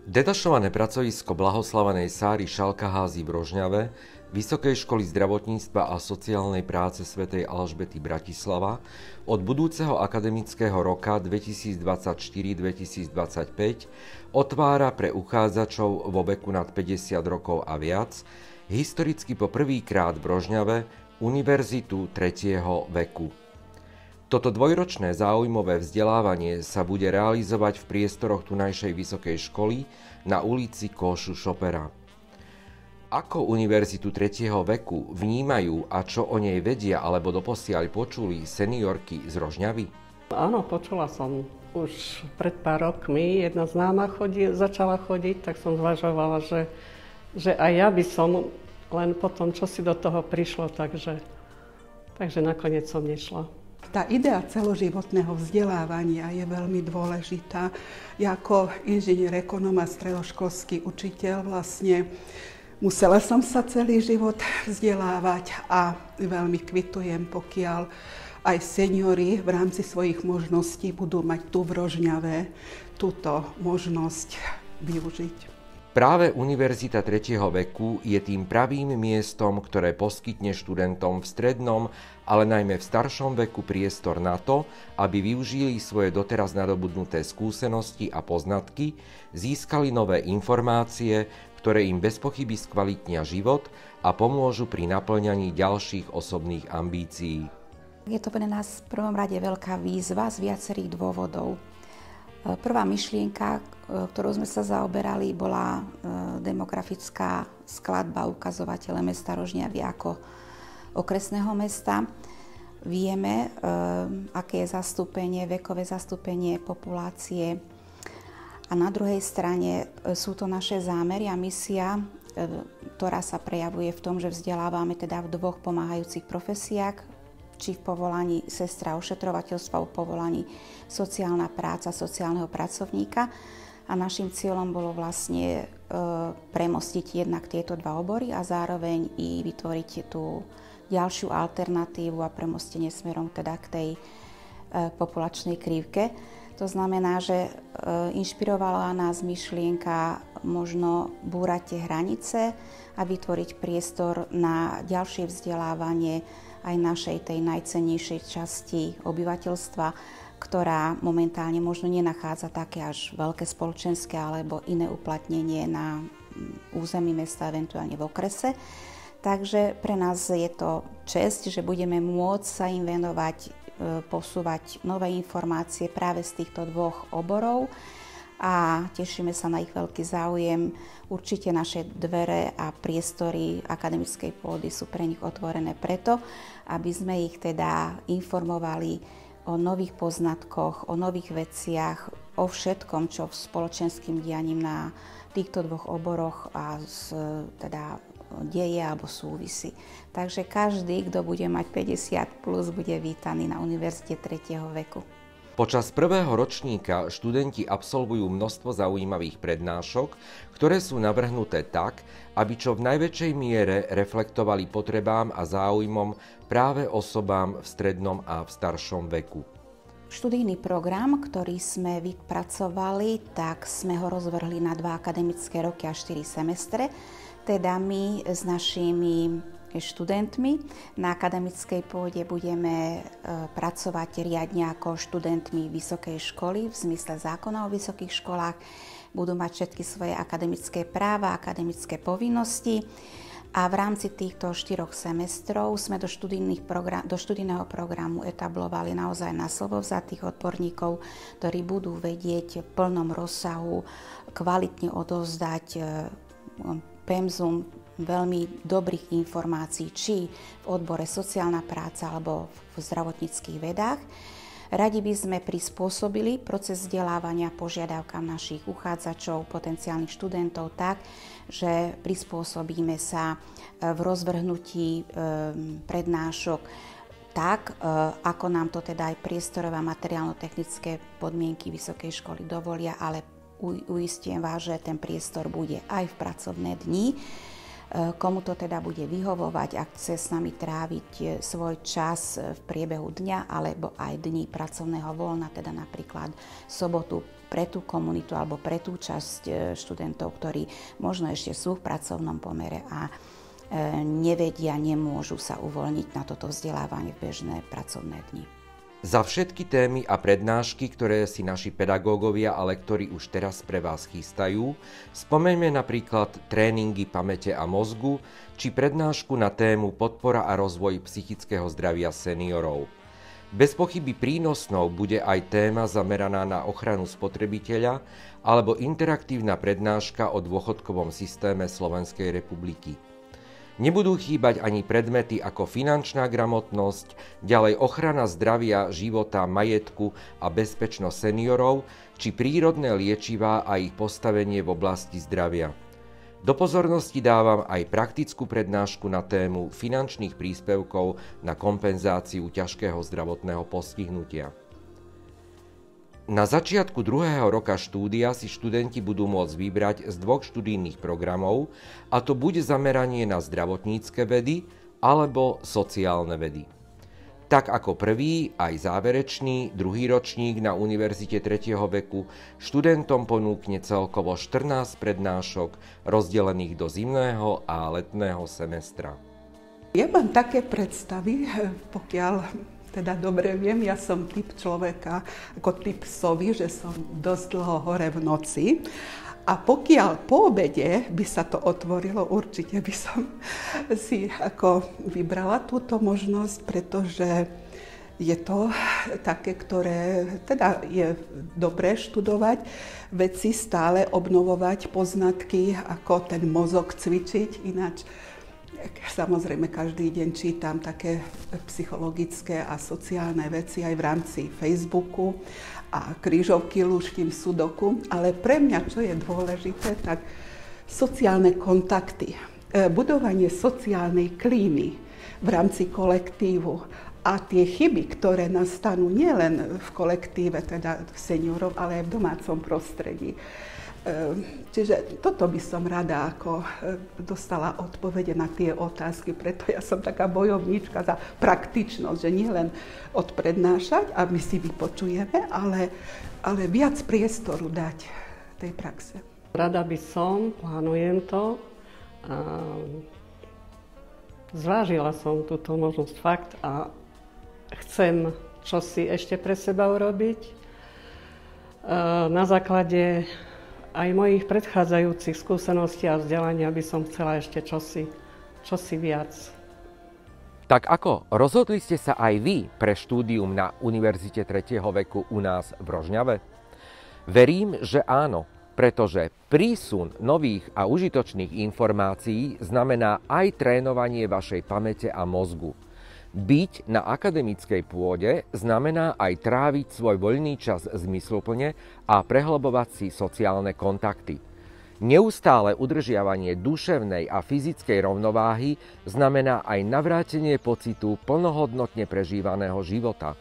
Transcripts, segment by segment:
Detašované pracovisko blahoslavenej Sáry Šalkaházy v Rožňave, Vysokej školy zdravotníctva a sociálnej práce svätej Alžbety Bratislava od budúceho akademického roka 2024-2025 otvára pre uchádzačov vo veku nad 50 rokov a viac historicky po prvýkrát v Rožňave Univerzitu 3. veku. Toto dvojročné záujmové vzdelávanie sa bude realizovať v priestoroch tunajšej vysokej školy na ulici Kóšu Šopera. Ako Univerzitu 3. veku vnímajú a čo o nej vedia alebo doposiaľ počuli seniorky z Rožňavy? Áno, počula som už pred pár rokmi. Jedna známa začala chodiť, tak som zvažovala, že aj ja by som, len potom, čo si do toho prišlo, takže nakoniec som nešla. Tá idea celoživotného vzdelávania je veľmi dôležitá. Ja ako inžinier ekonóm a stredoškolský učiteľ vlastne musela som sa celý život vzdelávať a veľmi kvitujem, pokiaľ aj seniori v rámci svojich možností budú mať tu v Rožňave túto možnosť využiť. Práve Univerzita 3. veku je tým pravým miestom, ktoré poskytne študentom v strednom, ale najmä v staršom veku priestor na to, aby využili svoje doteraz nadobudnuté skúsenosti a poznatky, získali nové informácie, ktoré im bez pochyby skvalitnia život a pomôžu pri naplňaní ďalších osobných ambícií. Je to pre nás v prvom rade veľká výzva z viacerých dôvodov. Prvá myšlienka, ktorou sme sa zaoberali, bola demografická skladba ukazovatele mesta Rožňavy ako okresného mesta. Vieme, aké je vekové zastúpenie populácie. A na druhej strane sú to naše zámery a misia, ktorá sa prejavuje v tom, že vzdelávame teda v dvoch pomáhajúcich profesiách, či v povolaní sestra ošetrovateľstva, v povolaní sociálna práca, sociálneho pracovníka. A našim cieľom bolo vlastne premostiť jednak tieto dva obory a zároveň i vytvoriť tú ďalšiu alternatívu a premostenie smerom teda k tej populačnej krivke. To znamená, že inšpirovala nás myšlienka možno búrať tie hranice a vytvoriť priestor na ďalšie vzdelávanie aj našej tej najcennejšej časti obyvateľstva, ktorá momentálne možno nenachádza také až veľké spoločenské alebo iné uplatnenie na území mesta, eventuálne v okrese. Takže pre nás je to česť, že budeme môcť sa im venovať, posúvať nové informácie práve z týchto dvoch oborov a tešíme sa na ich veľký záujem. Určite naše dvere a priestory akademickej pôdy sú pre nich otvorené preto, aby sme ich teda informovali o nových poznatkoch, o nových veciach, o všetkom, čo v spoločenským dianím na týchto dvoch oboroch a teda deje alebo súvisí. Takže každý, kto bude mať 50 plus, bude vítaný na Univerzite 3. veku. Počas prvého ročníka študenti absolvujú množstvo zaujímavých prednášok, ktoré sú navrhnuté tak, aby čo v najväčšej miere reflektovali potrebám a záujmom práve osobám v strednom a v staršom veku. Študijný program, ktorý sme vypracovali, tak sme ho rozvrhli na 2 akademické roky a 4 semestre. Teda my s našimi študentmi na akademickej pôde budeme pracovať riadne ako študentmi vysokej školy v zmysle zákona o vysokých školách. Budú mať všetky svoje akademické práva, akademické povinnosti a v rámci týchto 4 semestrov sme do študijného programu etablovali naozaj na slovo vzatých odborníkov, ktorí budú vedieť v plnom rozsahu kvalitne odovzdať pemzum veľmi dobrých informácií, či v odbore sociálna práca alebo v zdravotníckych vedách. Radi by sme prispôsobili proces vzdelávania požiadavkám našich uchádzačov, potenciálnych študentov tak, že prispôsobíme sa v rozvrhnutí prednášok tak, ako nám to teda aj priestorové a materiálno-technické podmienky vysokej školy dovolia, ale uistím vás, že ten priestor bude aj v pracovné dni. komu to teda bude vyhovovať, ak chce s nami tráviť svoj čas v priebehu dňa alebo aj dní pracovného voľna, teda napríklad sobotu pre tú komunitu alebo pre tú časť študentov, ktorí možno ešte sú v pracovnom pomere a nevedia, nemôžu sa uvoľniť na toto vzdelávanie v bežné pracovné dni. Za všetky témy a prednášky, ktoré si naši pedagógovia a lektori už teraz pre vás chystajú, spomeňme napríklad tréningy pamäte a mozgu či prednášku na tému podpora a rozvoj psychického zdravia seniorov. Bez pochyby prínosnou bude aj téma zameraná na ochranu spotrebiteľa alebo interaktívna prednáška o dôchodkovom systéme Slovenskej republiky. Nebudú chýbať ani predmety ako finančná gramotnosť, ďalej ochrana zdravia, života, majetku a bezpečnosť seniorov, či prírodné liečivá a ich postavenie v oblasti zdravia. Do pozornosti dávam aj praktickú prednášku na tému finančných príspevkov na kompenzáciu ťažkého zdravotného postihnutia. Na začiatku druhého roka štúdia si študenti budú môcť vybrať z 2 študijných programov, a to buď zameranie na zdravotnícke vedy alebo sociálne vedy. Tak ako prvý, aj záverečný, druhý ročník na Univerzite 3. veku študentom ponúkne celkovo 14 prednášok rozdelených do zimného a letného semestra. Ja mám také predstavy, pokiaľ teda dobre viem, ja som typ človeka, ako typ sovy, že som dosť dlho hore v noci. A pokiaľ po obede by sa to otvorilo, určite by som si ako vybrala túto možnosť, pretože je to také, ktoré teda je dobré študovať, veci stále obnovovať, poznatky, ako ten mozog cvičiť, ináč samozrejme, každý deň čítam také psychologické a sociálne veci aj v rámci Facebooku a krížovky lúštím sudoku, ale pre mňa, čo je dôležité, tak sociálne kontakty, budovanie sociálnej klímy v rámci kolektívu a tie chyby, ktoré nastanú nielen v kolektíve, teda seniorov, ale aj v domácom prostredí. Čiže toto by som rada ako dostala odpovede na tie otázky, preto ja som taká bojovníčka za praktičnosť, že nie len odprednášať a my si vypočujeme, ale viac priestoru dať tej praxe. Rada by som, plánujem to, zvážila som túto možnosť fakt a chcem čosi ešte pre seba urobiť. Na základe aj mojich predchádzajúcich skúseností a vzdelania by som chcela ešte čosi viac. Tak ako rozhodli ste sa aj vy pre štúdium na Univerzite 3. veku u nás v Rožňave? Verím, že áno, pretože prísun nových a užitočných informácií znamená aj trénovanie vašej pamäte a mozgu. Byť na akademickej pôde znamená aj tráviť svoj voľný čas zmysluplne a prehlbovať si sociálne kontakty. Neustále udržiavanie duševnej a fyzickej rovnováhy znamená aj navrátenie pocitu plnohodnotne prežívaného života.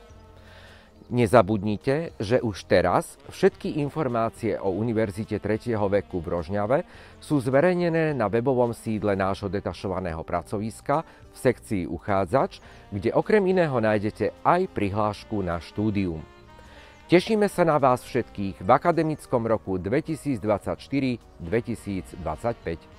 Nezabudnite, že už teraz všetky informácie o Univerzite 3. veku v Rožňave sú zverejnené na webovom sídle nášho detašovaného pracoviska v sekcii Uchádzač, kde okrem iného nájdete aj prihlášku na štúdium. Tešíme sa na vás všetkých v akademickom roku 2024-2025.